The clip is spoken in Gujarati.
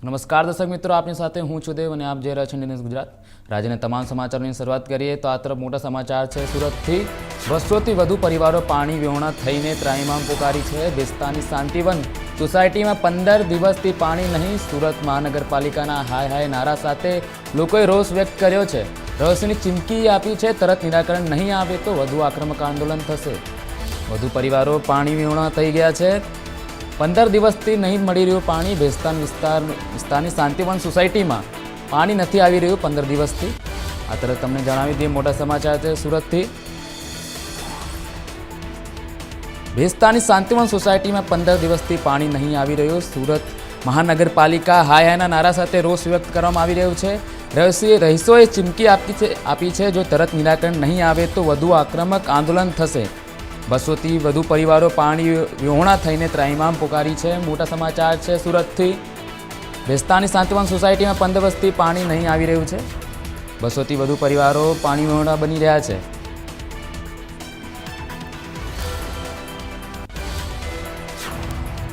નમસ્કાર દર્શક મિત્રો, આપની સાથે હું છું દેવ અને આપ જોઈ રહ્યા છો ન્યૂઝ ગુજરાત। રાજ્યના તમામ સમાચારોની શરૂઆત કરીએ તો આ તરફ મોટા સમાચાર છે। સુરતથી 200થી વધુ પરિવારો પાણી વિહોણા થઈને ત્રાહિમામ પોકારી છે। બેસ્તાની શાંતિવન સોસાયટીમાં 15 દિવસથી પાણી નહીં। સુરત મહાનગરપાલિકાના હાય હાય નારા સાથે લોકોએ રોષ વ્યક્ત કર્યો છે। રહસ્યની ચીમકી આપી છે, તરત નિરાકરણ નહીં આવે તો વધુ આક્રમક આંદોલન થશે। વધુ પરિવારો પાણી વિહોણા થઈ ગયા છે। 15 દિવસથી નહીં મળી રહ્યું પાણી। બેસ્તાન વિસ્તારની શાંતિવન સોસાયટીમાં પાણી નથી આવી રહ્યું 15 દિવસથી। આ તરફ તમને જણાવી દઈએ મોટા સમાચાર છે સુરતથી। બેસ્તાની શાંતિવન સોસાયટીમાં 15 દિવસથી પાણી નહીં આવી રહ્યું। સુરત મહાનગરપાલિકા હાય હાયના નારા સાથે રોષ વ્યક્ત કરવામાં આવી રહ્યું છે। રહીશોએ ચીમકી આપી છે, જો તરત નિરાકરણ નહીં આવે તો વધુ આક્રમક આંદોલન થશે। 200થી વધુ પરિવારો પાણી વિહોણા થઈને ત્રાહિમામ પોકારી છે। મોટા સમાચાર છે સુરતથી। બેસ્તાની શાંતિવન સોસાયટીમાં 15 દિવસથી પાણી નહીં આવી રહ્યું છે। 200થી વધુ પરિવારો પાણી વિહોણા બની રહ્યા છે।